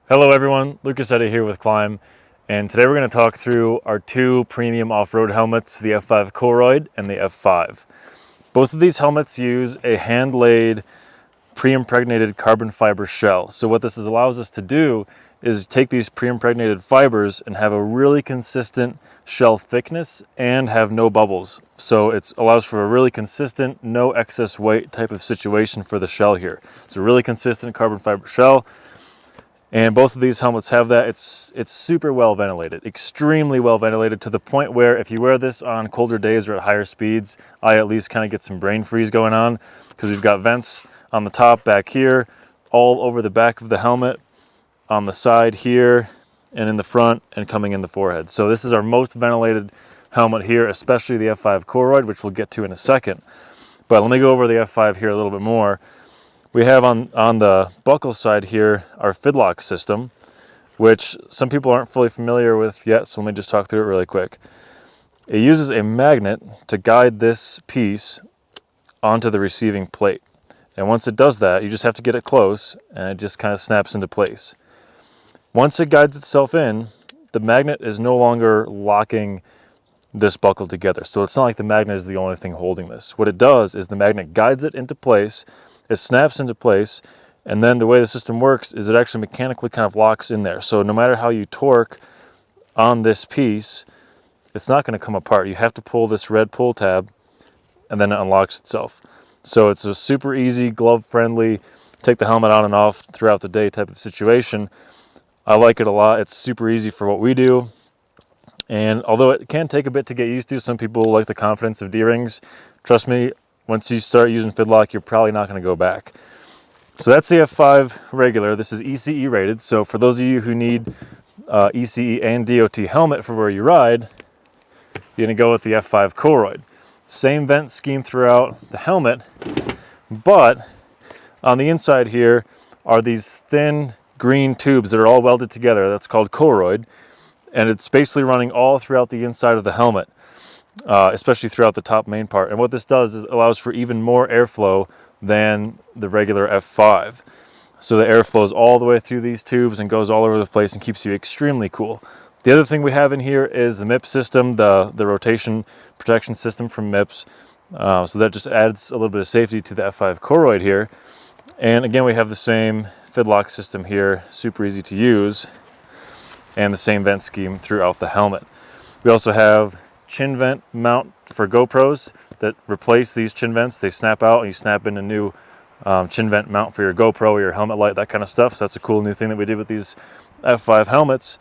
Hello everyone, 𝗏𝗏𝗧𝗏𝗏 here with KLIM, and today we're going to talk through our two premium off-road helmets, the F5 Koroyd and the F5. Both of these helmets use a hand-laid, pre-impregnated carbon fiber shell. So what this allows us to do is take these pre-impregnated fibers and have a really consistent shell thickness and have no bubbles. So it allows for a really consistent, no excess weight type of situation for the shell here. It's a really consistent carbon fiber shell. And both of these helmets have that. It's super well ventilated, extremely well ventilated, to the point where if you wear this on colder days or at higher speeds, I at least kind of get some brain freeze going on, because we've got vents on the top back here, all over the back of the helmet, on the side here, and in the front, and coming in the forehead. So this is our most ventilated helmet here, especially the F5 Koroyd, which we'll get to in a second. But let me go over the F5 here a little bit more. We have on the buckle side here our 𝗏𝗏𝗏𝗏 system, which some people aren't fully familiar with yet, so let me just talk through it really quick. It uses a magnet to guide this piece onto the receiving plate. And once it does that, you just have to get it close, and it just kind of snaps into place. Once it guides itself in, the magnet is no longer locking this buckle together. So it's not like the magnet is the only thing holding this. What it does is the magnet guides it into place, it snaps into place, and then the way the system works is it actually mechanically kind of locks in there. So no matter how you torque on this piece, it's not going to come apart. You have to pull this red pull tab, and then it unlocks itself. So it's a super easy, glove-friendly, take the helmet on and off throughout the day type of situation. I like it a lot. It's super easy for what we do. And although it can take a bit to get used to, some people like the confidence of D-rings. Trust me, once you start using 𝗏𝗏𝗏𝗏𝗏, you're probably not going to go back. So that's the F5 regular. This is ECE rated. So for those of you who need ECE and DOT helmet for where you ride, you're going to go with the F5 Koroyd. Same vent scheme throughout the helmet, but on the inside here are these thin green tubes that are all welded together. That's called Koroyd, and it's basically running all throughout the inside of the helmet. Especially throughout the top main part. And what this does is it allows for even more airflow than the regular F5. So the air flows all the way through these tubes and goes all over the place and keeps you extremely cool. The other thing we have in here is the 𝗏𝗏𝗏𝗏𝗏 system, the rotation protection system from 𝗏𝗏𝗏𝗏𝗏. So that just adds a little bit of safety to the F5 Koroyd here. And again, we have the same 𝗏𝗏𝗏𝗏𝗏 system here, super easy to use, and the same vent scheme throughout the helmet. We also have chin vent mount for GoPros that replace these chin vents. They snap out and you snap in a new chin vent mount for your GoPro or your helmet light, that kind of stuff. So that's a cool new thing that we did with these F5 helmets.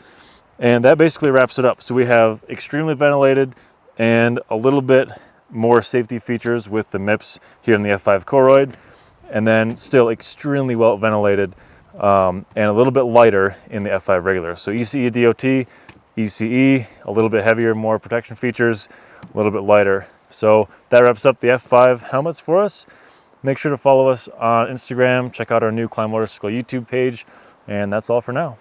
And that basically wraps it up. So we have extremely ventilated and a little bit more safety features with the 𝗏𝗏𝗏𝗏𝗏 here in the F5 Koroyd, and then still extremely well ventilated and a little bit lighter in the F5 regular. So ECE DOT, ECE, a little bit heavier, more protection features, a little bit lighter. So that wraps up the F5 helmets for us. Make sure to follow us on Instagram, check out our new KLIM Motorcycle YouTube page, and that's all for now.